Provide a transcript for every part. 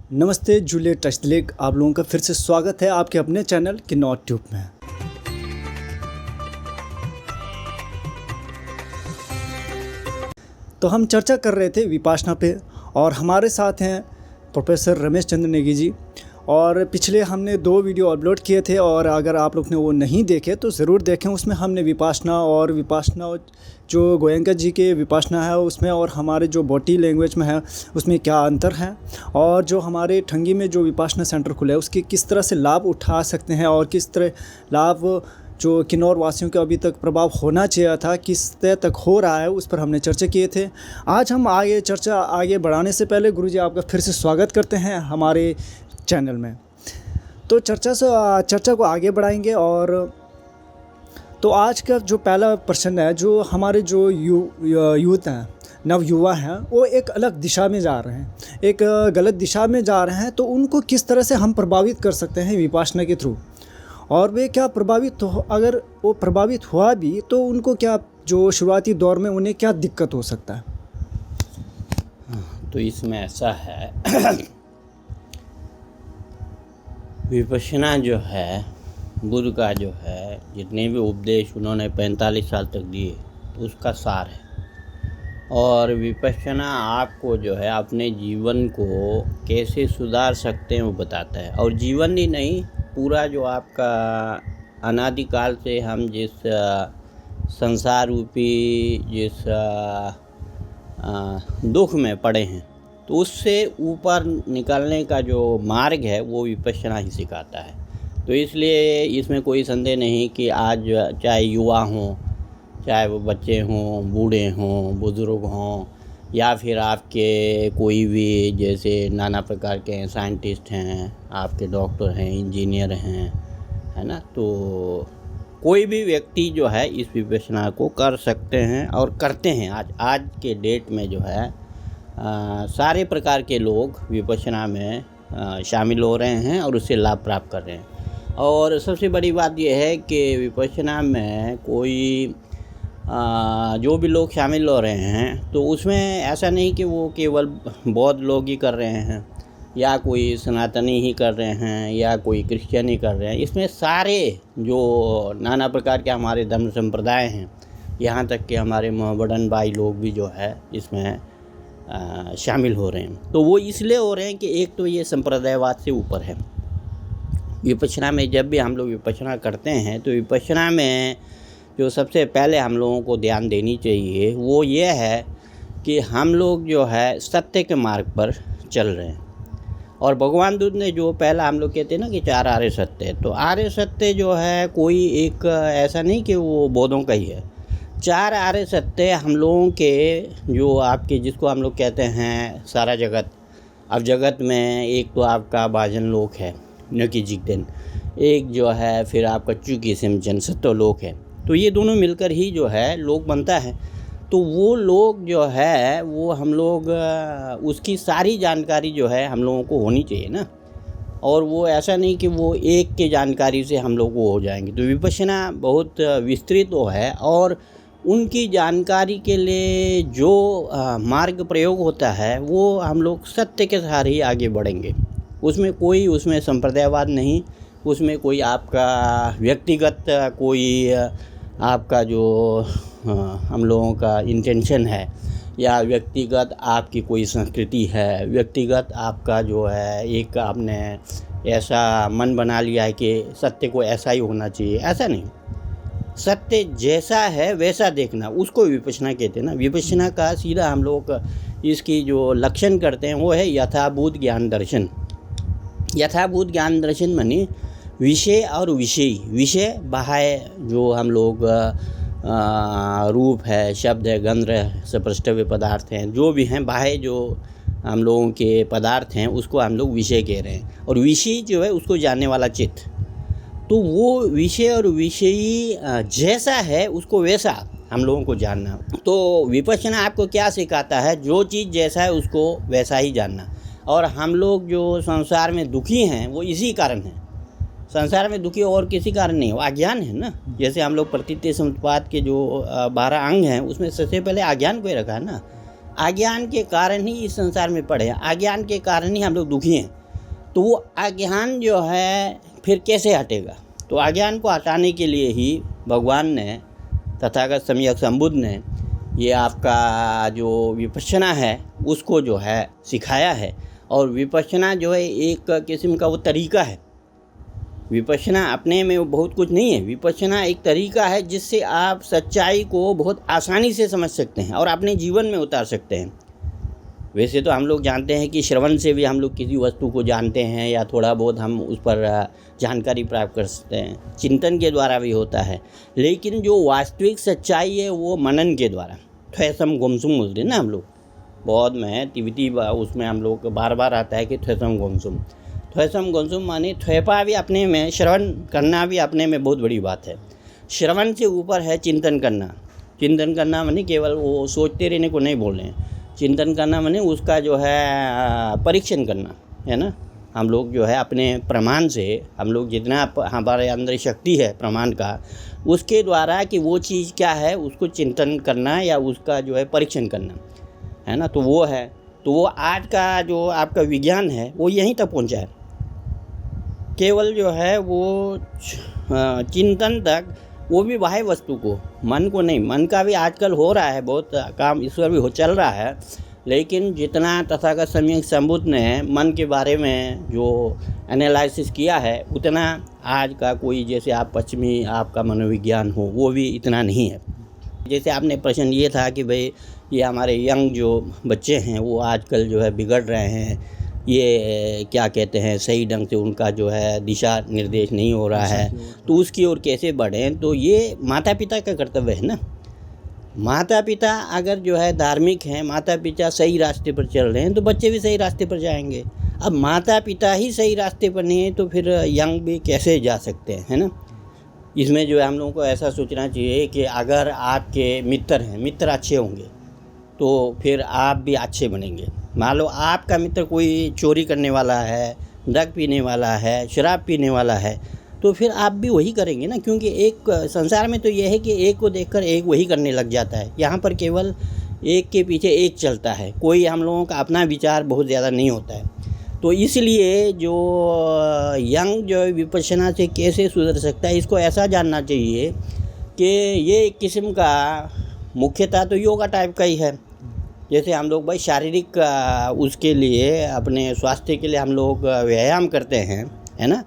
नमस्ते जूलियट टचलेक, आप लोगों का फिर से स्वागत है आपके अपने चैनल किन्नौर ट्यूब में। तो हम चर्चा कर रहे थे विपाशना पे और हमारे साथ हैं प्रोफेसर रमेश चंद्र नेगी जी। और पिछले हमने 2 वीडियो अपलोड किए थे और अगर आप लोग ने वो नहीं देखे तो ज़रूर देखें। उसमें हमने विपाशना जो गोयंका जी के विपाशना है उसमें और हमारे जो बोटी लैंग्वेज में है उसमें क्या अंतर है, और जो हमारे ठंगी में जो विपाशना सेंटर खुला है उसके किस तरह से लाभ उठा सकते हैं और किस तरह लाभ जो किन्नौर वासियों के अभी तक प्रभाव होना चाहिए था किस तरह तक हो रहा है, उस पर हमने चर्चा किए थे। आज हम चर्चा आगे बढ़ाने से पहले गुरुजी आपका फिर से स्वागत करते हैं हमारे चैनल में। तो चर्चा को आगे बढ़ाएंगे। और तो आज का जो पहला प्रश्न है, जो हमारे जो यूथ हैं, नवयुवा हैं, वो एक अलग दिशा में जा रहे हैं, एक गलत दिशा में जा रहे हैं, तो उनको किस तरह से हम प्रभावित कर सकते हैं विपाशना के थ्रू, और वे क्या प्रभावित हो, अगर वो प्रभावित हुआ भी तो उनको क्या जो शुरुआती दौर में उन्हें क्या दिक्कत हो सकता है? तो इसमें ऐसा है विपश्यना जो है, बुद्ध का जो है जितने भी उपदेश उन्होंने 45 साल तक दिए उसका सार है। और विपश्यना आपको जो है अपने जीवन को कैसे सुधार सकते हैं वो बताता है। और जीवन ही नहीं, पूरा जो आपका अनादिकाल से हम जिस संसार रूपी जिस दुख में पड़े हैं, तो उससे ऊपर निकलने का जो मार्ग है वो विपश्यना ही सिखाता है। तो इसलिए इसमें कोई संदेह नहीं कि आज चाहे युवा हों, चाहे वो बच्चे हों, बूढ़े हों, बुज़ुर्ग हों, या फिर आपके कोई भी जैसे नाना प्रकार के साइंटिस्ट हैं, आपके डॉक्टर हैं, इंजीनियर हैं, है ना। तो कोई भी व्यक्ति जो है इस विपश्यना को कर सकते हैं और करते हैं। आज के डेट में जो है सारे प्रकार के लोग विपश्यना में शामिल हो रहे हैं और उससे लाभ प्राप्त कर रहे हैं। और सबसे बड़ी बात यह है कि विपश्यना में कोई जो भी लोग शामिल हो रहे हैं तो उसमें ऐसा नहीं कि वो केवल बौद्ध लोग ही कर रहे हैं या कोई सनातनी ही कर रहे हैं या कोई क्रिश्चियन ही कर रहे हैं। इसमें सारे जो नाना प्रकार के हमारे धर्म संप्रदाय हैं, यहाँ तक कि हमारे मोहम्मडन भाई लोग भी जो है इसमें शामिल हो रहे हैं। तो वो इसलिए हो रहे हैं कि एक तो ये संप्रदायवाद से ऊपर है। विपश्यना में जब भी हम लोग विपश्यना करते हैं तो विपश्यना में जो सबसे पहले हम लोगों को ध्यान देनी चाहिए वो ये है कि हम लोग जो है सत्य के मार्ग पर चल रहे हैं। और भगवान बुद्ध ने जो पहला हम लोग कहते हैं ना कि 4 आर्य सत्य, तो आर्य सत्य जो है कोई एक ऐसा नहीं कि वो बौद्धों का ही है। 4 आर्य सत्य हम लोगों के जो आपके जिसको हम लोग कहते हैं सारा जगत। अब जगत में एक तो आपका भाजन लोक है, नकी जिगदेन, एक जो है फिर आपका चुकी सिमचन सत्य लोक है। तो ये दोनों मिलकर ही जो है लोक बनता है। तो वो लोग जो है वो हम लोग उसकी सारी जानकारी जो है हम लोगों को होनी चाहिए ना। और वो ऐसा नहीं कि वो एक के जानकारी से हम लोग वो हो जाएंगे। तो विपश्यना बहुत विस्तृत है और उनकी जानकारी के लिए जो मार्ग प्रयोग होता है वो हम लोग सत्य के सहारे ही आगे बढ़ेंगे। उसमें संप्रदायवाद नहीं, उसमें कोई आपका व्यक्तिगत कोई आपका जो हम लोगों का इंटेंशन है या व्यक्तिगत आपकी कोई संस्कृति है, व्यक्तिगत आपका जो है एक आपने ऐसा मन बना लिया है कि सत्य को ऐसा ही होना चाहिए, ऐसा नहीं। सत्य जैसा है वैसा देखना, उसको विपश्यना कहते हैं ना। विपश्यना का सीधा हम लोग इसकी जो लक्षण करते हैं वो है यथाभूत ज्ञान दर्शन। यथाभूत ज्ञान दर्शन माने विषय और विषयी, विषय बाह्य जो हम लोग रूप है, शब्द है, गंध है, स्पर्शव्य पदार्थ हैं, जो भी हैं बाह्य जो हम लोगों के पदार्थ हैं उसको हम लोग विषय कह रहे हैं। और विषय जो है उसको जानने वाला चित्त। तो वो विषय और विषयी जैसा है उसको वैसा हम लोगों को जानना। तो विपश्यना आपको क्या सिखाता है? जो चीज़ जैसा है उसको वैसा ही जानना। और हम लोग जो संसार में दुखी हैं वो इसी कारण हैं। संसार में दुखी और किसी कारण नहीं, वो अज्ञान है ना। जैसे हम लोग प्रतीति समुत्पाद के जो 12 अंग हैं उसमें सबसे पहले अज्ञान को ही रखा है ना। अज्ञान के कारण ही इस संसार में पड़े हैं, अज्ञान के कारण ही हम लोग दुखी हैं। तो वो अज्ञान जो है फिर कैसे हटेगा? तो अज्ञान को हटाने के लिए ही भगवान ने, तथागत सम्यक संबुद्ध ने ये आपका जो विपश्यना है उसको जो है सिखाया है। और विपश्यना जो है एक किस्म का वो तरीका है। विपश्यना अपने में वो बहुत कुछ नहीं है। विपश्यना एक तरीका है जिससे आप सच्चाई को बहुत आसानी से समझ सकते हैं और अपने जीवन में उतार सकते हैं। वैसे तो हम लोग जानते हैं कि श्रवण से भी हम लोग किसी वस्तु को जानते हैं या थोड़ा बहुत हम उस पर जानकारी प्राप्त कर सकते हैं, चिंतन के द्वारा भी होता है। लेकिन जो वास्तविक सच्चाई है वो मनन के द्वारा, थ्वैसम गोमसुम बोलते हैं ना हम लोग, बौद्ध में तिब्बती उसमें हम लोग बार बार आता है कि थ्वैसम गोमसुम। थ्वैसम गोमसुम माने थ्वैपा भी अपने में, श्रवण करना भी अपने में बहुत बड़ी बात है। श्रवण से ऊपर है चिंतन करना। चिंतन करना माने केवल वो सोचते रहने को नहीं बोल रहे हैं। चिंतन करना माने उसका जो है परीक्षण करना है ना। हम लोग जो है अपने प्रमाण से, हम लोग जितना हमारे अंदर शक्ति है प्रमाण का, उसके द्वारा कि वो चीज़ क्या है उसको चिंतन करना या उसका जो है परीक्षण करना है ना। तो वो है, तो वो आज का जो आपका विज्ञान है वो यहीं तक पहुंचा है। केवल जो है वो चिंतन तक, वो भी बाह्य वस्तु को, मन को नहीं। मन का भी आजकल हो रहा है बहुत काम, ईश्वर भी चल रहा है। लेकिन जितना तथागत सम्यक संबुद्ध ने मन के बारे में जो एनालिसिस किया है उतना आज का कोई, जैसे आप पश्चिमी आपका मनोविज्ञान हो, वो भी इतना नहीं है। जैसे आपने प्रश्न ये था कि भाई ये हमारे यंग जो बच्चे हैं वो आजकल जो है बिगड़ रहे हैं, ये क्या कहते हैं सही ढंग से उनका जो है दिशा निर्देश नहीं हो रहा है, तो उसकी ओर कैसे बढ़ें? तो ये माता पिता का कर्तव्य है ना। माता पिता अगर जो है धार्मिक हैं, माता पिता सही रास्ते पर चल रहे हैं तो बच्चे भी सही रास्ते पर जाएंगे। अब माता पिता ही सही रास्ते पर नहीं है तो फिर यंग भी कैसे जा सकते हैं, है ना। इसमें जो है हम लोगों को ऐसा सोचना चाहिए कि अगर आपके मित्र हैं, मित्र अच्छे होंगे तो फिर आप भी अच्छे बनेंगे। मान लो आपका मित्र कोई चोरी करने वाला है, ड्रग पीने वाला है, शराब पीने वाला है, तो फिर आप भी वही करेंगे ना। क्योंकि एक संसार में तो यह है कि एक को देखकर एक वही करने लग जाता है। यहाँ पर केवल एक के पीछे एक चलता है, कोई हम लोगों का अपना विचार बहुत ज़्यादा नहीं होता है। तो इसलिए जो यंग जो विपश्यना से कैसे सुधर सकता है, इसको ऐसा जानना चाहिए कि ये एक किस्म का मुख्यतः तो योगा टाइप का ही है। जैसे हम लोग भाई शारीरिक उसके लिए, अपने स्वास्थ्य के लिए हम लोग व्यायाम करते हैं, है ना।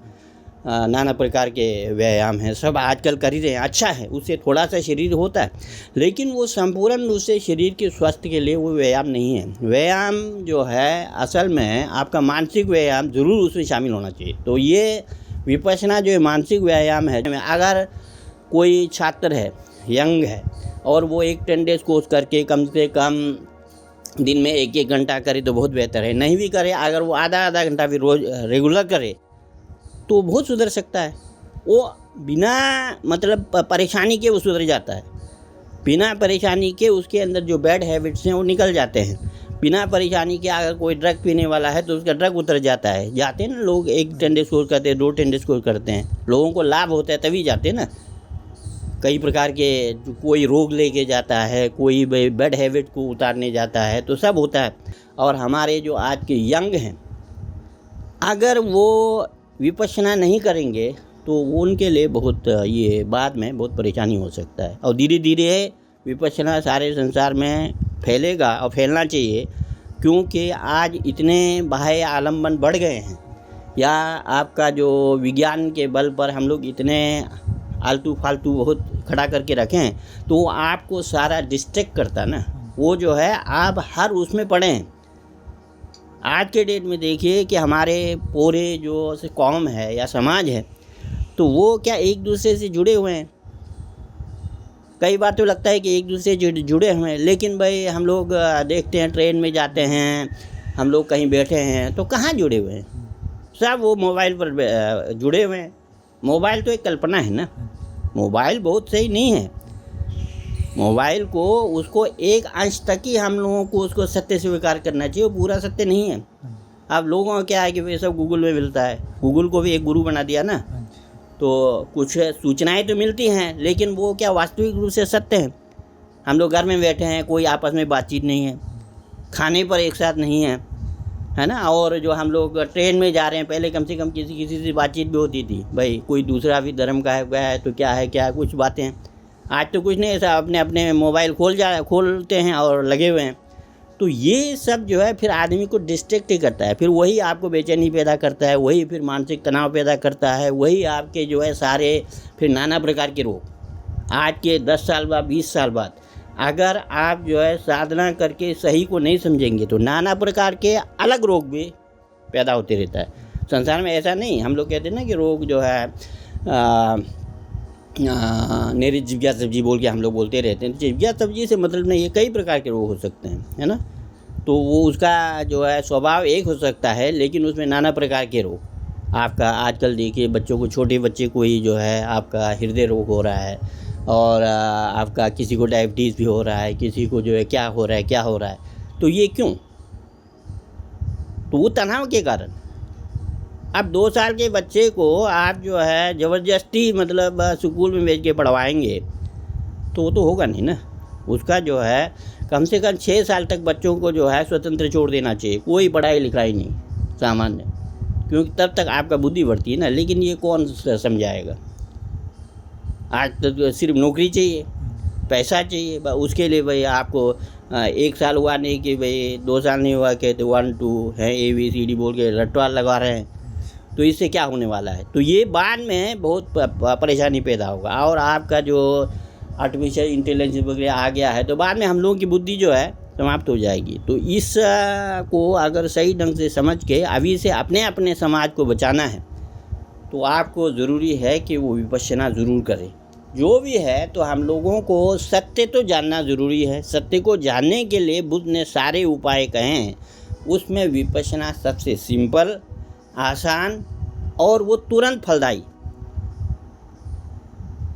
नाना प्रकार के व्यायाम हैं, सब आजकल कर ही रहे हैं, अच्छा है, उससे थोड़ा सा शरीर होता है। लेकिन वो संपूर्ण रूप से शरीर के स्वास्थ्य के लिए वो व्यायाम नहीं है। व्यायाम जो है असल में आपका मानसिक व्यायाम ज़रूर उसमें शामिल होना चाहिए। तो ये विपश्यना जो है मानसिक व्यायाम है। अगर कोई छात्र है, यंग है, और वो एक 10 डेज़ कोर्स करके कम से कम दिन में 1-1 घंटा करे तो बहुत बेहतर है। नहीं भी करे, अगर वो आधा घंटा भी रोज़ रेगुलर करे तो बहुत सुधर सकता है। वो बिना मतलब परेशानी के वो सुधर जाता है। बिना परेशानी के उसके अंदर जो बैड हैबिट्स हैं वो निकल जाते हैं। बिना परेशानी के अगर कोई ड्रग पीने वाला है तो उसका ड्रग उतर जाता है। जाते हैं ना लोग, 1 10 डेज़ कोर्स करते हैं, 2 10 डेज़ कोर्स करते हैं, लोगों को लाभ होता है तभी जाते हैं ना। कई प्रकार के कोई रोग लेके जाता है, कोई बैड हैबिट को उतारने जाता है, तो सब होता है। और हमारे जो आज के यंग हैं, अगर वो विपश्यना नहीं करेंगे तो उनके लिए बहुत ये बाद में बहुत परेशानी हो सकता है। और धीरे धीरे विपश्यना सारे संसार में फैलेगा और फैलना चाहिए, क्योंकि आज इतने बाह्य आलम्बन बढ़ गए हैं, या आपका जो विज्ञान के बल पर हम लोग इतने आलतू फालतू बहुत खड़ा करके रखे हैं, तो वो आपको सारा डिस्ट्रैक्ट करता ना। वो जो है आप हर उसमें पड़े हैं। आज के डेट में देखिए कि हमारे पूरे जो कौम है या समाज है, तो वो क्या एक दूसरे से जुड़े हुए हैं। कई बार तो लगता है कि एक दूसरे से जुड़े हुए हैं, लेकिन भाई हम लोग देखते हैं ट्रेन में जाते हैं, हम लोग कहीं बैठे हैं तो कहाँ जुड़े हुए हैं, सब वो मोबाइल पर जुड़े हुए हैं। मोबाइल तो एक कल्पना है ना, मोबाइल बहुत सही नहीं है। मोबाइल को उसको एक अंश तक ही हम लोगों को उसको सत्य स्वीकार करना चाहिए, वो पूरा सत्य नहीं है। अब लोगों का क्या है कि वे सब गूगल में मिलता है, गूगल को भी एक गुरु बना दिया ना, तो कुछ सूचनाएं तो मिलती हैं लेकिन वो क्या वास्तविक रूप से सत्य है। हम लोग घर में बैठे हैं, कोई आपस में बातचीत नहीं है, खाने पर एक साथ नहीं हैं, है ना। और जो हम लोग ट्रेन में जा रहे हैं, पहले कम से कम किसी से बातचीत भी होती थी, भाई कोई दूसरा भी धर्म का है गया है तो क्या है कुछ बातें। आज तो कुछ नहीं, ऐसा अपने अपने मोबाइल खोलते हैं और लगे हुए हैं। तो ये सब जो है फिर आदमी को डिस्ट्रैक्ट ही करता है, फिर वही आपको बेचैनी पैदा करता है, वही फिर मानसिक तनाव पैदा करता है, वही आपके जो है सारे फिर नाना प्रकार के रोग। आज के 10 साल बाद 20 साल बाद अगर आप जो है साधना करके सही को नहीं समझेंगे तो नाना प्रकार के अलग रोग भी पैदा होते रहता है संसार में। ऐसा नहीं, हम लोग कहते हैं ना कि रोग जो है नेरी जिज्ञा सब्जी बोल के हम लोग बोलते रहते हैं। जिज्ञा सब्जी से मतलब नहीं है, कई प्रकार के रोग हो सकते हैं, है ना। तो वो उसका जो है स्वभाव एक हो सकता है, लेकिन उसमें नाना प्रकार के रोग आपका आजकल देखिए बच्चों को, छोटे बच्चे को ही जो है आपका हृदय रोग हो रहा है, और आपका किसी को डायबिटीज़ भी हो रहा है, किसी को जो है क्या हो रहा है। तो ये क्यों? तो वो तनाव के कारण। अब 2 साल के बच्चे को आप जो है ज़बरदस्ती मतलब स्कूल में भेज के पढ़वाएंगे तो वो तो होगा नहीं ना। उसका जो है कम से कम 6 साल तक बच्चों को जो है स्वतंत्र छोड़ देना चाहिए, कोई पढ़ाई लिखाई नहीं सामान्य, क्योंकि तब तक आपका बुद्धि बढ़ती है ना। लेकिन ये कौन समझाएगा? आज तो सिर्फ नौकरी चाहिए, पैसा चाहिए, उसके लिए भाई आपको 1 साल हुआ नहीं कि भाई 2 साल नहीं हुआ कि 1 2 है ABCD बोल के रटवा लगा रहे हैं, तो इससे क्या होने वाला है? तो ये बाद में बहुत परेशानी पैदा होगा। और आपका जो आर्टिफिशियल इंटेलिजेंस वगैरह आ गया है तो बाद में हम लोगों की बुद्धि जो है समाप्त हो जाएगी। तो इस को अगर सही ढंग से समझ के अभी से अपने अपने समाज को बचाना है तो आपको ज़रूरी है कि वो विपश्यना ज़रूर करें। जो भी है तो हम लोगों को सत्य तो जानना ज़रूरी है। सत्य को जानने के लिए बुद्ध ने सारे उपाय कहे हैं, उसमें विपश्यना सबसे सिंपल, आसान और वो तुरंत फलदायी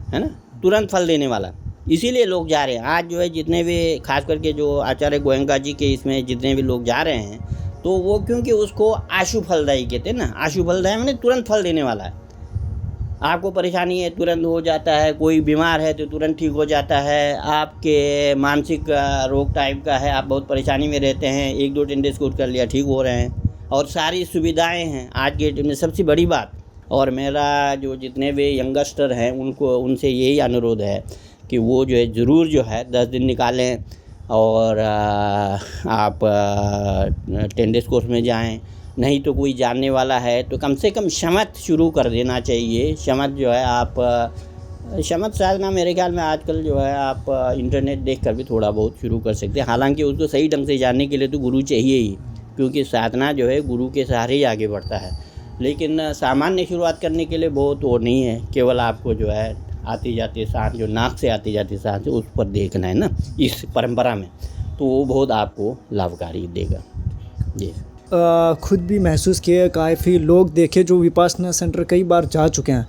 है ना, तुरंत फल देने वाला। इसीलिए लोग जा रहे हैं। आज जो है जितने भी खास करके जो आचार्य गोयंका जी के इसमें जितने भी लोग जा रहे हैं तो वो क्योंकि उसको आशु फलदायी कहते हैं ना। आशु फलदायी मैंने तुरंत फल देने वाला है। आपको परेशानी है तुरंत हो जाता है, कोई बीमार है तो तुरंत ठीक हो जाता है, आपके मानसिक रोग टाइप का है, आप बहुत परेशानी में रहते हैं, 1-2 टेंडेस्कोट कर लिया ठीक हो रहे हैं, और सारी सुविधाएं हैं आज के टाइम में। सबसे बड़ी बात, और मेरा जो जितने भी यंगस्टर हैं उनसे यही अनुरोध है कि वो जो है ज़रूर जो है 10 दिन निकालें और आप 10 डेज़ कोर्स में जाएं। नहीं तो कोई जानने वाला है तो कम से कम शमत शुरू कर देना चाहिए। शमत जो है आप शमत साधना मेरे ख्याल में आजकल जो है आप इंटरनेट देख कर भी थोड़ा बहुत शुरू कर सकते हैं। हालांकि उसको सही ढंग से जानने के लिए तो गुरु चाहिए ही, क्योंकि साधना जो है गुरु के सहारे ही आगे बढ़ता है। लेकिन सामान्य शुरुआत करने के लिए बहुत वो नहीं है, केवल आपको जो है आती जाती सांस, जो नाक से आती जाती सांस उस पर देखना है ना इस परंपरा में, तो वो बहुत आपको लाभकारी देगा। जी खुद भी महसूस किए, काफ़ी लोग देखे जो विपासना सेंटर कई बार जा चुके हैं,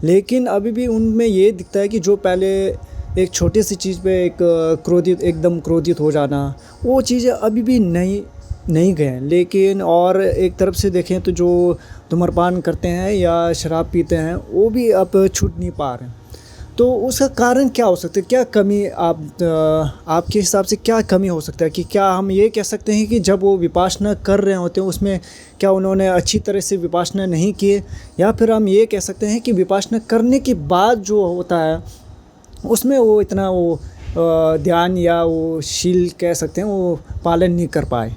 लेकिन अभी भी उनमें ये दिखता है कि जो पहले एक छोटी सी चीज़ पे एकदम क्रोधित हो जाना, वो चीज़ें अभी भी नहीं गए। लेकिन और एक तरफ से देखें तो जो धूम्रपान करते हैं या शराब पीते हैं वो भी अब छूट नहीं पा रहे हैं। तो उसका कारण क्या हो सकता है? क्या कमी आपके हिसाब से क्या कमी हो सकता है? कि क्या हम ये कह सकते हैं कि जब वो विपासना कर रहे होते हैं उसमें क्या उन्होंने अच्छी तरह से विपासना नहीं किए, या फिर हम ये कह सकते हैं कि विपासना करने के बाद जो होता है उसमें वो इतना वो ध्यान या वो शील कह सकते हैं वो पालन नहीं कर पाए?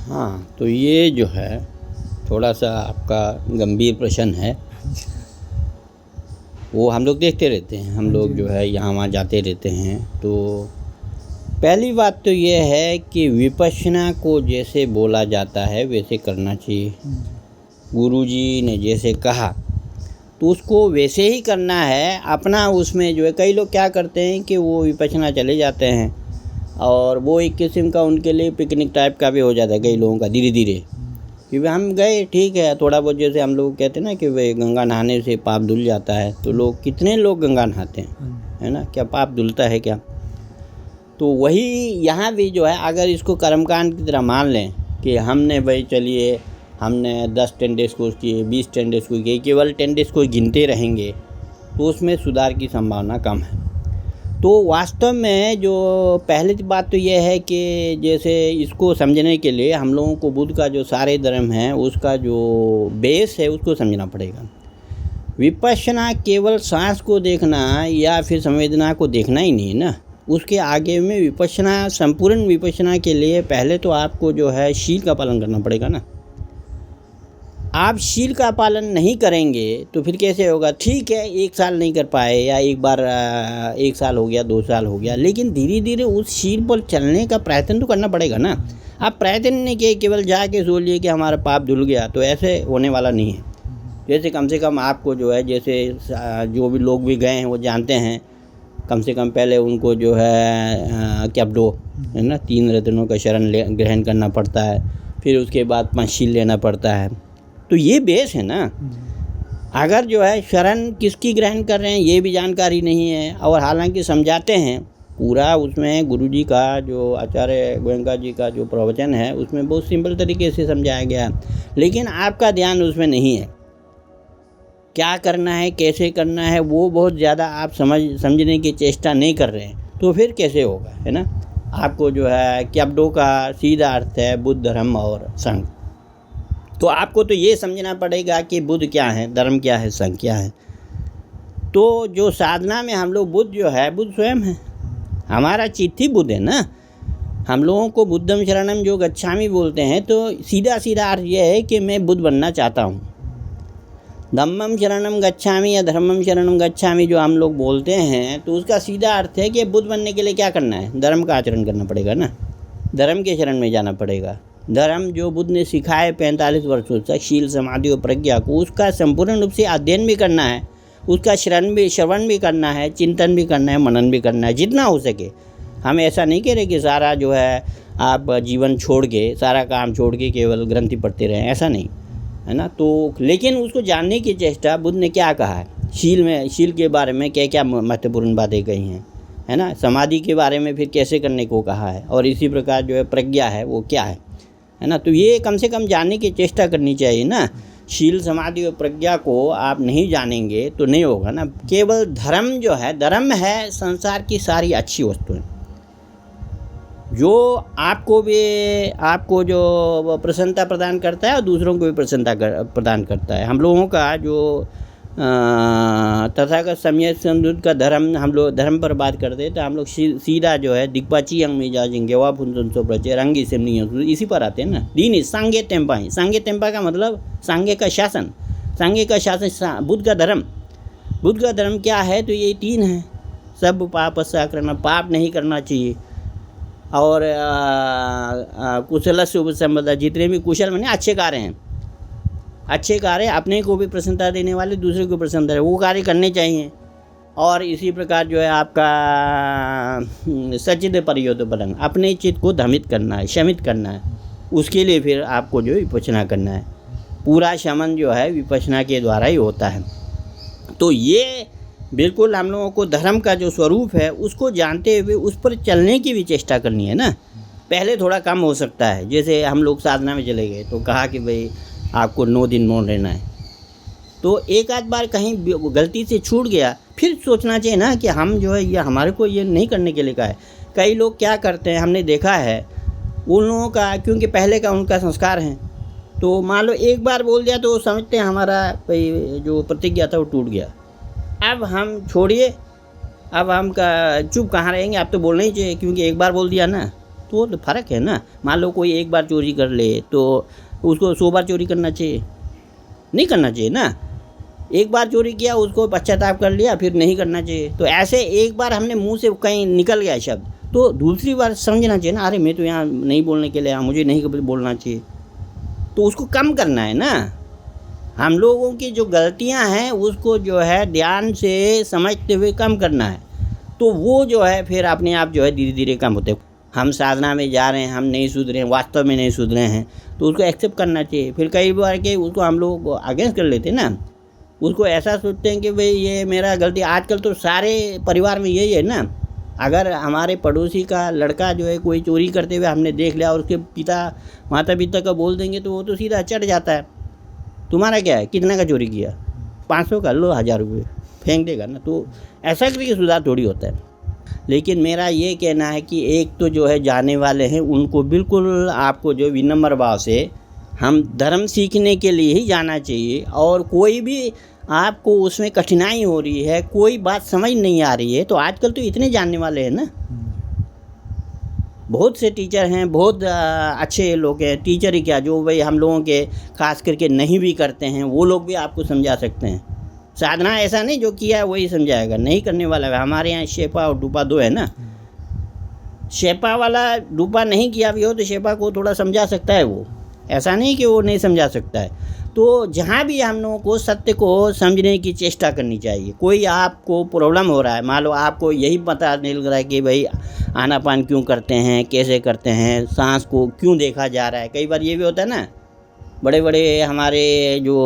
हाँ, तो ये जो है थोड़ा सा आपका गंभीर प्रश्न है। वो हम लोग देखते रहते हैं, हम लोग जो है यहाँ वहाँ जाते रहते हैं। तो पहली बात तो ये है कि विपश्यना को जैसे बोला जाता है वैसे करना चाहिए। गुरुजी ने जैसे कहा तो उसको वैसे ही करना है। अपना उसमें जो है कई लोग क्या करते हैं कि वो विपश्यना चले जाते हैं और वो एक किस्म का उनके लिए पिकनिक टाइप का भी हो जाता है कई लोगों का धीरे धीरे, कि हम गए ठीक है थोड़ा बहुत, जैसे हम लोग कहते हैं ना कि भाई गंगा नहाने से पाप धुल जाता है। तो लोग कितने लोग गंगा नहाते हैं, है ना, क्या पाप धुलता है क्या? तो वही यहाँ भी जो है अगर इसको कर्मकांड की तरह मान लें कि हमने भाई चलिए हमने 10 10 डेज़ कोर्स किए, 20 10 डेज़ कोर्स किए, केवल 10 डेज़ कोर्स गिनते रहेंगे तो उसमें सुधार की संभावना कम है। तो वास्तव में जो पहली बात तो यह है कि जैसे इसको समझने के लिए हम लोगों को बुद्ध का जो सारे धर्म हैं उसका जो बेस है उसको समझना पड़ेगा। विपश्यना केवल सांस को देखना या फिर संवेदना को देखना ही नहीं है ना, उसके आगे में विपश्यना, संपूर्ण विपश्यना के लिए पहले तो आपको जो है शील का पालन करना पड़ेगा ना। आप शील का पालन नहीं करेंगे तो फिर कैसे होगा? ठीक है, 1 साल नहीं कर पाए या एक बार 1 साल हो गया, 2 साल हो गया, लेकिन धीरे धीरे उस शील पर चलने का प्रयत्न तो करना पड़ेगा ना। आप प्रयत्न नहीं किए, केवल जाके सोच लिए कि हमारा पाप धुल गया, तो ऐसे होने वाला नहीं है। जैसे कम से कम आपको जो है, जैसे जो भी लोग भी गए हैं वो जानते हैं, कम से कम पहले उनको जो है क्याब्डो है ना, 3 रत्नों का शरण ग्रहण करना पड़ता है, फिर उसके बाद 5 शील लेना पड़ता है। तो ये बेस है ना। अगर जो है शरण किसकी ग्रहण कर रहे हैं ये भी जानकारी नहीं है, और हालांकि समझाते हैं पूरा, उसमें गुरुजी का जो आचार्य गोयंका जी का जो प्रवचन है उसमें बहुत सिंपल तरीके से समझाया गया, लेकिन आपका ध्यान उसमें नहीं है। क्या करना है, कैसे करना है, वो बहुत ज़्यादा आप समझने की चेष्टा नहीं कर रहे हैं, तो फिर कैसे होगा, है ना। आपको जो है क्याब्डो का सीधा अर्थ है बुद्ध, धर्म और संघ। तो आपको तो ये समझना पड़ेगा कि बुद्ध क्या है, धर्म क्या है, संघ क्या है। तो जो साधना में हम लोग, बुद्ध जो है, बुद्ध स्वयं है, हमारा चित्त ही बुद्ध है ना। हम लोगों को बुद्धम शरणम जो गच्छामि बोलते हैं, तो सीधा सीधा अर्थ यह है कि मैं बुद्ध बनना चाहता हूँ। धम्मम शरणम गच्छामि या धर्मम शरणम गच्छामि जो हम लोग बोलते हैं, तो उसका सीधा अर्थ है कि बुद्ध बनने के लिए क्या करना है, धर्म का आचरण करना पड़ेगा ना, धर्म के शरण में जाना पड़ेगा। धर्म जो बुद्ध ने सिखाए 45 वर्षों तक, शील समाधि और प्रज्ञा को, उसका संपूर्ण रूप से अध्ययन भी करना है, उसका श्रवण भी करना है, चिंतन भी करना है, मनन भी करना है, जितना हो सके। हम ऐसा नहीं कह रहे कि सारा जो है आप जीवन छोड़ के, सारा काम छोड़ के केवल ग्रंथि पढ़ते रहें, ऐसा नहीं है ना। तो लेकिन उसको जानने की चेष्टा, बुद्ध ने क्या कहा है शील के बारे में, क्या क्या महत्वपूर्ण बातें कही हैं, है ना। समाधि के बारे में फिर कैसे करने को कहा है, और इसी प्रकार जो है प्रज्ञा है वो क्या है ना। तो ये कम से कम जानने की चेष्टा करनी चाहिए ना। शील समाधि और प्रज्ञा को आप नहीं जानेंगे तो नहीं होगा ना। केवल धर्म जो है, धर्म है संसार की सारी अच्छी वस्तुएं, जो आपको जो प्रसन्नता प्रदान करता है और दूसरों को भी प्रसन्नता प्रदान करता है। हम लोगों का जो तथागत सम्यक संबुद्ध का धर्म, हम लोग धर्म पर बात करते हैं तो हम लोग सीधा जो है दिक्पाची अंग में जा जिंगे वा फुनसो प्रचे रंगी से नहीं, इसी पर आते हैं ना। दीन सांगे टेम्पा ही, सांगे टेम्पा का मतलब सांगे का शासन, सांगे का शासन बुद्ध का धर्म। बुद्ध का धर्म क्या है, तो ये 3 है। सब पाप करना, पाप नहीं करना चाहिए, और कुशल से उपसंपदा, जितने भी कुशल माने अच्छे कार्य हैं, अच्छे कार्य अपने को भी प्रसन्नता देने वाले, दूसरे को प्रसन्नता वो कार्य करने चाहिए। और इसी प्रकार जो है आपका सचिद परियोद बलन, अपने चित्त को धमित करना है, शमित करना है, उसके लिए फिर आपको जो विपश्यना करना है। पूरा शमन जो है विपश्यना के द्वारा ही होता है। तो ये बिल्कुल हम लोगों को धर्म का जो स्वरूप है उसको जानते हुए उस पर चलने की भी चेष्टा करनी है ना। पहले थोड़ा कम हो सकता है, जैसे हम लोग साधना में चले गए तो कहा कि भाई आपको 9 दिन मौन रहना है, तो एक आध बार कहीं गलती से छूट गया, फिर सोचना चाहिए ना कि हम जो है ये हमारे को ये नहीं करने के लिए कहा है। कई लोग क्या करते हैं, हमने देखा है उन लोगों का, क्योंकि पहले का उनका संस्कार है, तो मान लो एक बार बोल दिया तो वो समझते हैं हमारा भाई जो प्रतिज्ञा था वो टूट गया। अब हम छोड़िए, अब हम चुप कहाँ रहेंगे, अब तो बोलना ही चाहिए, क्योंकि एक बार बोल दिया ना, तो फ़र्क है ना। मान लो कोई एक बार चोरी कर ले तो उसको 100 बार चोरी करना चाहिए? नहीं करना चाहिए ना। एक बार चोरी किया, उसको पश्चाताप कर लिया, फिर नहीं करना चाहिए। तो ऐसे एक बार हमने मुंह से कहीं निकल गया शब्द, तो दूसरी बार समझना चाहिए ना, अरे मैं तो यहाँ नहीं बोलने के लिए, मुझे नहीं बोलना चाहिए, तो उसको कम करना है ना। हम लोगों की जो गलतियाँ हैं उसको जो है ध्यान से समझते हुए कम करना है, तो वो जो है फिर अपने आप जो है धीरे धीरे कम होते। हम साधना में जा रहे हैं, हम नहीं सुधरे हैं, वास्तव में नहीं सुधरे हैं, तो उसको एक्सेप्ट करना चाहिए। फिर कई बार के उसको हम लोग अगेंस्ट कर लेते हैं ना, उसको ऐसा सोचते हैं कि भाई ये मेरा गलती। आजकल तो सारे परिवार में यही है ना। अगर हमारे पड़ोसी का लड़का जो है कोई चोरी करते हुए हमने देख लिया और उसके माता पिता का बोल देंगे, तो वो तो सीधा चढ़ जाता है, तुम्हारा क्या है, कितना का चोरी किया, 500 का, लो 1000 रुपये फेंक देगा ना। तो ऐसा करके सुधार थोड़ी होता है। लेकिन मेरा ये कहना है कि एक तो जो है जाने वाले हैं उनको बिल्कुल आपको जो विनम्र भाव से हम धर्म सीखने के लिए ही जाना चाहिए। और कोई भी आपको उसमें कठिनाई हो रही है, कोई बात समझ नहीं आ रही है, तो आजकल तो इतने जानने वाले हैं ना, बहुत से टीचर हैं, बहुत अच्छे लोग हैं। टीचर ही क्या, जो भाई हम लोगों के खास करके नहीं भी करते हैं वो लोग भी आपको समझा सकते हैं। साधना ऐसा नहीं जो किया है वही समझाएगा, नहीं करने वाला है। हमारे यहाँ शेपा और डूपा दो है ना, शेपा वाला डूपा नहीं किया भी हो तो शेपा को थोड़ा समझा सकता है, वो ऐसा नहीं कि वो नहीं समझा सकता है। तो जहाँ भी हम लोगों को सत्य को समझने की चेष्टा करनी चाहिए। कोई आपको प्रॉब्लम हो रहा है, मान लो आपको यही पता नहीं लग रहा है कि भाई आनापान क्यों करते हैं, कैसे करते हैं, सांस को क्यों देखा जा रहा है। कई बार ये भी होता है ना, बड़े बड़े हमारे जो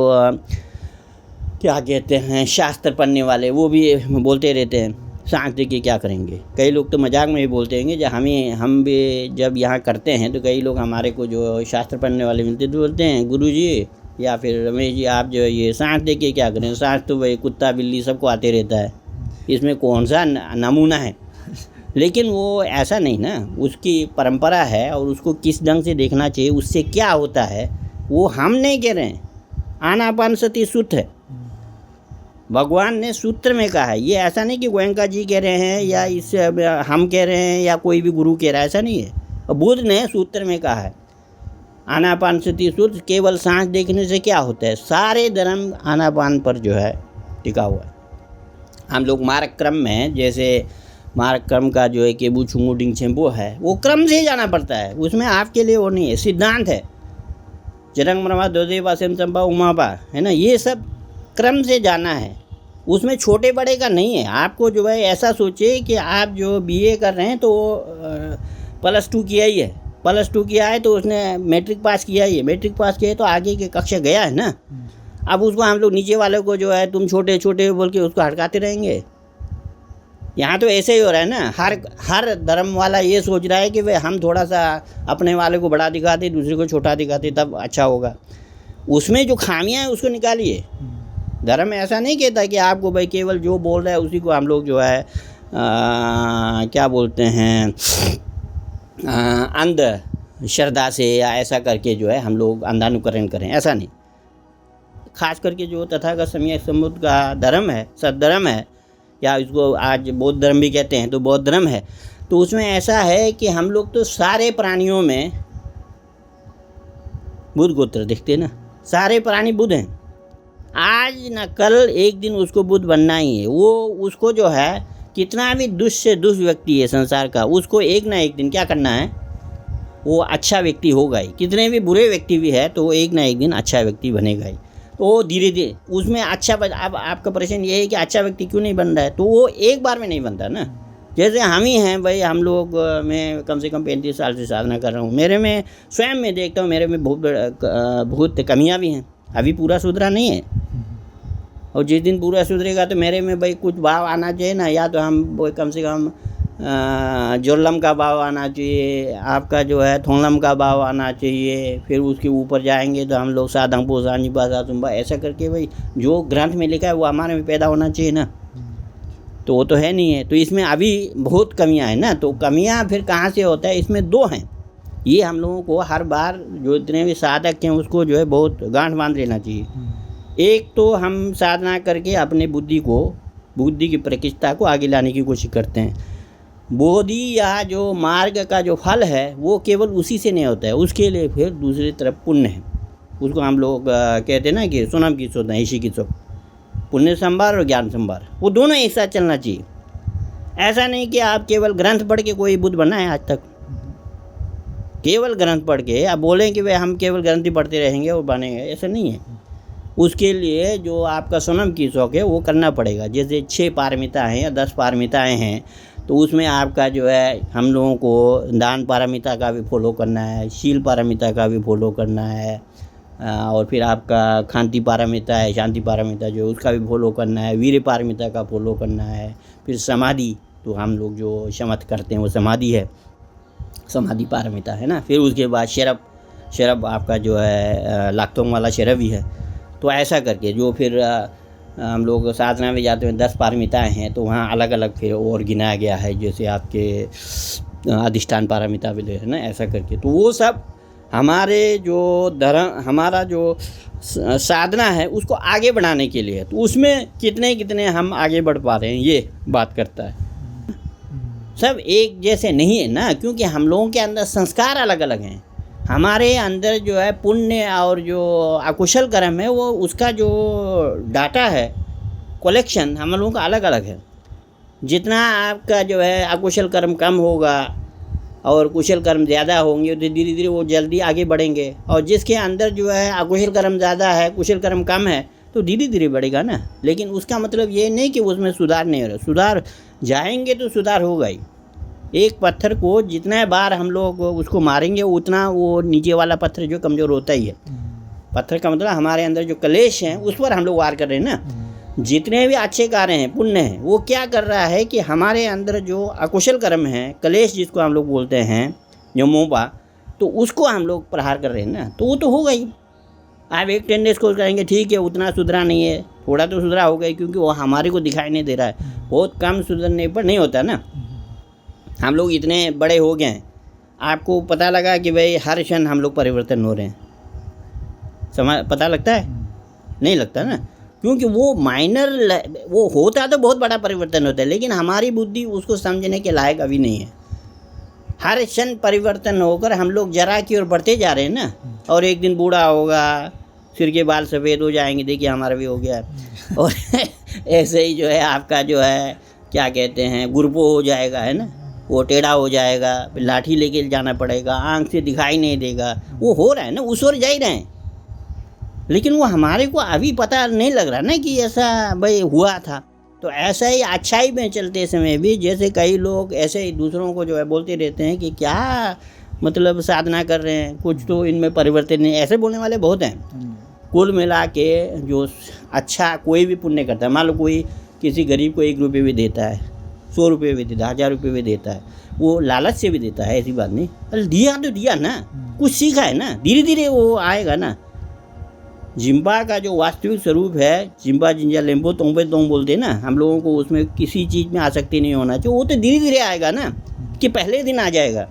क्या कहते हैं शास्त्र पढ़ने वाले, वो भी बोलते रहते हैं सांस देख के क्या करेंगे। कई लोग तो मजाक में भी बोलते हैं, जब हम भी जब यहाँ करते हैं तो कई लोग हमारे को जो शास्त्र पढ़ने वाले मिलते तो बोलते हैं, गुरुजी या फिर रमेश जी आप जो ये सांस देख के क्या करें, सांस तो भाई कुत्ता बिल्ली सबको आते रहता है, इसमें कौन सा नमूना है। लेकिन वो ऐसा नहीं ना, उसकी परंपरा है और उसको किस ढंग से देखना चाहिए, उससे क्या होता है वो हम नहीं कह रहे हैं। आनापानसति सूत्र है, भगवान ने सूत्र में कहा है, ये ऐसा नहीं कि गोयंका जी कह रहे हैं या इससे हम कह रहे हैं या कोई भी गुरु कह रहा है, ऐसा नहीं है। बुद्ध ने सूत्र में कहा है आनापानसति सूत्र, केवल सांस देखने से क्या होता है। सारे धर्म आनापान पर जो है टिका हुआ है। हम लोग मार्ग क्रम में, जैसे मार्ग क्रम का जो है केबू छुंगू डिंग छेम्बो है, वो क्रम से ही जाना पड़ता है, उसमें आपके लिए वो नहीं है, सिद्धांत है। जरंग मरमा दोदेवा सेम चंपा उमापा है ना, ये सब क्रम से जाना है, उसमें छोटे बड़े का नहीं है। आपको जो है ऐसा सोचिए कि आप जो बीए कर रहे हैं तो +2 किया ही है, +2 किया है तो उसने मैट्रिक पास किया ही है, मैट्रिक पास किया है तो आगे के कक्षा गया है ना। अब उसको हम लोग नीचे वाले को जो है तुम छोटे छोटे बोल के उसको हटकाते रहेंगे। यहाँ तो ऐसे ही हो रहा है ना, हर धर्म वाला ये सोच रहा है कि भाई हम थोड़ा सा अपने वाले को बड़ा दिखाते, दूसरे को छोटा दिखाते, तब अच्छा होगा। उसमें जो खामियां हैं उसको निकालिए। धर्म ऐसा नहीं कहता कि आपको भाई केवल जो बोल रहा है उसी को हम लोग जो है क्या बोलते हैं अंध श्रद्धा से या ऐसा करके जो है हम लोग अंधानुकरण करें, ऐसा नहीं। खास करके जो तथागत सम्यक संबुद्ध का धर्म है, सद्धर्म है, या इसको आज बौद्ध धर्म भी कहते हैं, तो बौद्ध धर्म है, तो उसमें ऐसा है कि हम लोग तो सारे प्राणियों में बुद्ध गोत्र देखते हैं ना, सारे प्राणी बुद्ध हैं। आज न कल एक दिन उसको बुद्ध बनना ही है। वो उसको जो है कितना भी दुष्ट से दुष्ट व्यक्ति है संसार का, उसको एक ना एक दिन क्या करना है, वो अच्छा व्यक्ति होगा ही। कितने भी बुरे व्यक्ति भी है तो वो एक ना एक दिन अच्छा व्यक्ति बनेगा ही। तो वो धीरे धीरे उसमें अच्छा अब आपका प्रश्न ये है कि अच्छा व्यक्ति क्यों नहीं बन रहा है, तो वो एक बार में नहीं बनता ना। जैसे हम ही हैं भाई, हम लोग मैं कम से कम 35 साल से साधना कर रहा हूँ, मेरे में स्वयं में देखता हूँ मेरे में बहुत कमियाँ भी हैं, अभी पूरा सुधरा नहीं है। और जिस दिन पूरा सुधरेगा तो मेरे में भाई कुछ भाव आना चाहिए ना, या तो हम कम से कम जोलम का भाव आना चाहिए, आपका जो है थोंगलम का भाव आना चाहिए, फिर उसके ऊपर जाएंगे तो हम लोग साधंग पोसानी पासा तुम्बा, ऐसा करके भाई जो ग्रंथ में लिखा है वो हमारे में पैदा होना चाहिए ना। तो वो तो है नहीं है, तो इसमें अभी बहुत कमियां हैं ना। तो कमियां फिर कहाँ से होता है, इसमें दो हैं। ये हम लोगों को हर बार जो इतने भी साधक हैं उसको जो है बहुत गांठ बांध लेना चाहिए। एक तो हम साधना करके अपने बुद्धि की प्रकृष्टता को आगे लाने की कोशिश करते हैं। बोधि या जो मार्ग का जो फल है वो केवल उसी से नहीं होता है, उसके लिए फिर दूसरी तरफ पुण्य है। उसको हम लोग कहते हैं ना कि सोनम की सोना ऐसी की सो, पुण्य संभार और ज्ञान संभार, वो दोनों एक साथ चलना चाहिए। ऐसा नहीं कि आप केवल ग्रंथ पढ़ के कोई बुद्ध बना है आज तक, केवल ग्रंथ पढ़ के आप बोलें कि भाई हम केवल ग्रंथ ही पढ़ते रहेंगे और बनेंगे, ऐसा नहीं है। उसके लिए जो आपका सोनम की शौक है वो करना पड़ेगा। जैसे 6 पारमिता हैं या 10 पारमिताएँ हैं, तो उसमें आपका जो है हम लोगों को दान पारमिता का भी फॉलो करना है, शील पारमिता का भी फॉलो करना है, और फिर आपका खांति पारमिता है, शांति पारमिता जो उसका भी फॉलो करना है, वीर्य पारमिता का फॉलो करना है। फिर समाधि, तो हम लोग जो शमत करते हैं वो समाधि है, समाधि पारमिता है ना। फिर उसके बाद शरब आपका जो है लाखों वाला शरब ही है। तो ऐसा करके जो फिर हम लोग साधना में जाते हैं 10 पारमिताएँ हैं, तो वहाँ अलग अलग फिर और गिनाया गया है, जैसे आपके अधिष्ठान पारमिता भी है ना, ऐसा करके। तो वो सब हमारे जो धर्म, हमारा जो साधना है उसको आगे बढ़ाने के लिए, तो उसमें कितने हम आगे बढ़ पा रहे हैं, ये बात करता है। सब एक जैसे नहीं है ना, क्योंकि हम लोगों के अंदर संस्कार अलग अलग हैं। हमारे अंदर जो है पुण्य और जो अकुशल कर्म है, वो उसका जो डाटा है, कलेक्शन हम लोगों का अलग अलग है। जितना आपका जो है अकुशल कर्म कम होगा और कुशल कर्म ज़्यादा होंगे, तो धीरे धीरे वो जल्दी आगे बढ़ेंगे। और जिसके अंदर जो है अकुशल कर्म ज़्यादा है, कुशल कर्म कम है, तो धीरे धीरे बढ़ेगा ना। लेकिन उसका मतलब ये नहीं कि उसमें सुधार नहीं हो रहा, सुधार जाएंगे तो सुधार होगा ही। एक पत्थर को जितना बार हम लोग उसको मारेंगे, उतना वो नीचे वाला पत्थर जो कमज़ोर होता ही है। पत्थर का मतलब हमारे अंदर जो कलेश हैं, उस पर हम लोग वार कर रहे हैं ना। जितने भी अच्छे कार्य हैं, पुण्य हैं, वो क्या कर रहा है कि हमारे अंदर जो अकुशल कर्म है, कलेश जिसको हम लोग बोलते हैं, जो मोपा, तो उसको हम लोग प्रहार कर रहे हैं ना। तो वो तो होगा ही। आप एक 10 डेज़ कोर्स करेंगे, ठीक है, उतना सुधरा नहीं है, थोड़ा तो सुधरा होगा ही, क्योंकि वो हमारे को दिखाई नहीं दे रहा है। बहुत कम सुधरने पर नहीं होता ना। हम लोग इतने बड़े हो गए हैं, आपको पता लगा कि भाई हर क्षण हम लोग परिवर्तन हो रहे हैं, पता लगता है? नहीं लगता ना, क्योंकि वो माइनर, वो होता तो बहुत बड़ा परिवर्तन होता है, लेकिन हमारी बुद्धि उसको समझने के लायक अभी नहीं है। हर क्षण परिवर्तन होकर हम लोग जरा की ओर बढ़ते जा रहे हैं ना। और एक दिन बूढ़ा होगा, सिर के बाल सफ़ेद हो जाएंगे, देखिए हमारा भी हो गया। और ऐसे ही जो है आपका जो है क्या कहते हैं, गुरपो हो जाएगा, है ना, वो टेढ़ा हो जाएगा, लाठी लेके जाना पड़ेगा, आँख से दिखाई नहीं देगा। वो हो रहा है ना, उस ओर जा ही रहे हैं, लेकिन वो हमारे को अभी पता नहीं लग रहा ना कि ऐसा भाई हुआ था। तो ऐसा ही अच्छाई में चलते समय भी, जैसे कई लोग ऐसे ही दूसरों को जो है बोलते रहते हैं कि क्या मतलब साधना कर रहे हैं, कुछ तो इनमें परिवर्तन नहीं, ऐसे बोलने वाले बहुत हैं। कुल मिला के जो अच्छा कोई भी पुण्य करता है, मान लो कोई किसी गरीब को 1 रुपये भी देता है, 100 रुपये भी देता है, 1000 रुपये भी देता है, वो लालच से भी देता है, ऐसी बात नहीं। अरे दिया तो दिया ना, कुछ सीखा है ना, धीरे धीरे वो आएगा ना। जिम्बा का जो वास्तविक स्वरूप है, जिम्बा जिंजा लेम्बो तोंबे तोंग बोलते हैं ना, हम लोगों को उसमें किसी चीज़ में आसक्ति नहीं होना चाहिए। वो तो धीरे धीरे आएगा ना, कि पहले दिन आ जाएगा।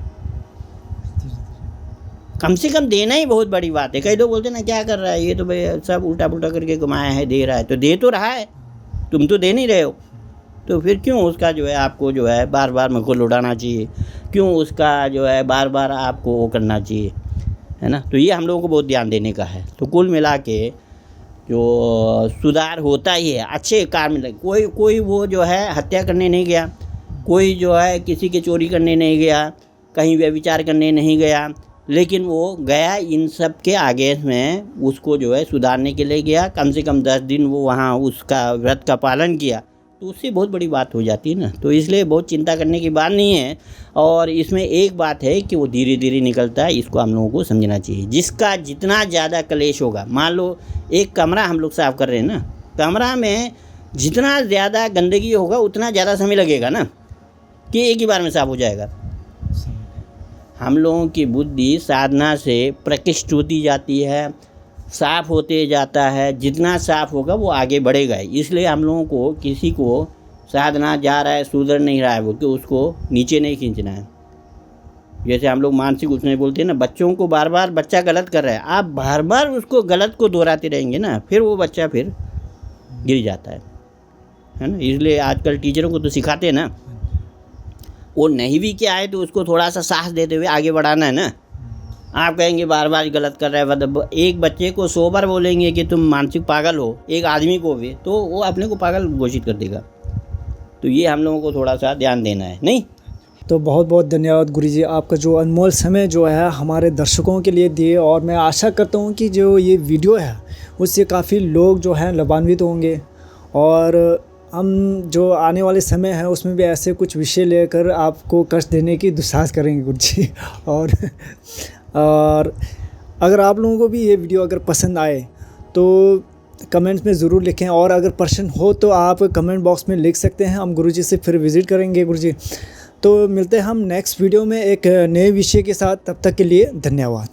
कम से कम देना ही बहुत बड़ी बात है। कई लोग बोलते हैं ना, क्या कर रहा है ये, तो भाई सब उल्टा पुल्टा करके कमाया है, दे रहा है, तो दे तो रहा है, तुम तो दे नहीं रहे हो, तो फिर क्यों उसका जो है आपको जो है बार बार मुझको लौटाना चाहिए, क्यों उसका जो है बार बार आपको वो करना चाहिए, है ना। तो ये हम लोगों को बहुत ध्यान देने का है। तो कुल मिला के जो सुधार होता ही है अच्छे कार्य में। कोई वो जो है हत्या करने नहीं गया, कोई जो है किसी के चोरी करने नहीं गया, कहीं व्यभिचार करने नहीं गया, लेकिन वो गया इन सब के आगे में उसको जो है सुधारने के लिए गया। कम से कम 10 दिन वो वहाँ उसका व्रत का पालन किया, तो उससे बहुत बड़ी बात हो जाती है ना। तो इसलिए बहुत चिंता करने की बात नहीं है। और इसमें एक बात है कि वो धीरे धीरे निकलता है, इसको हम लोगों को समझना चाहिए। जिसका जितना ज़्यादा क्लेश होगा, मान लो एक कमरा हम लोग साफ़ कर रहे हैं ना, कमरा में जितना ज़्यादा गंदगी होगा उतना ज़्यादा समय लगेगा ना, कि एक ही बार में साफ़ हो जाएगा। हम लोगों की बुद्धि साधना से प्रकृष्ट होती जाती है, साफ़ होते जाता है। जितना साफ़ होगा वो आगे बढ़ेगा। इसलिए हम लोगों को किसी को साधना जा रहा है, सुधर नहीं रहा है, वो कि उसको नीचे नहीं खींचना है। जैसे हम लोग मानसिक उसमें बोलते हैं ना, बच्चों को बार बार बच्चा गलत कर रहा है, आप बार बार उसको गलत को दोहराते रहेंगे ना, फिर वो बच्चा फिर गिर जाता है ना। इसलिए आजकल टीचरों को तो सिखाते हैं ना, वो नहीं भी क्या है तो उसको थोड़ा सा साहस देते हुए आगे बढ़ाना है ना। आप कहेंगे बार बार गलत कर रहा है, मतलब एक बच्चे को 100 बार बोलेंगे कि तुम मानसिक पागल हो, एक आदमी को भी, तो वो अपने को पागल घोषित कर देगा। तो ये हम लोगों को थोड़ा सा ध्यान देना है। नहीं तो बहुत बहुत धन्यवाद गुरुजी, आपका जो अनमोल समय जो है हमारे दर्शकों के लिए दिए। और मैं आशा करता हूँ कि जो ये वीडियो है उससे काफ़ी लोग जो हैं लाभान्वित होंगे। और हम जो आने वाले समय है उसमें भी ऐसे कुछ विषय लेकर आपको कष्ट देने की दुस्साहस करेंगे गुरुजी। और अगर आप लोगों को भी ये वीडियो अगर पसंद आए तो कमेंट्स में ज़रूर लिखें। और अगर प्रश्न हो तो आप कमेंट बॉक्स में लिख सकते हैं, हम गुरुजी से फिर विज़िट करेंगे गुरुजी। तो मिलते हैं हम नेक्स्ट वीडियो में एक नए विषय के साथ, तब तक के लिए धन्यवाद।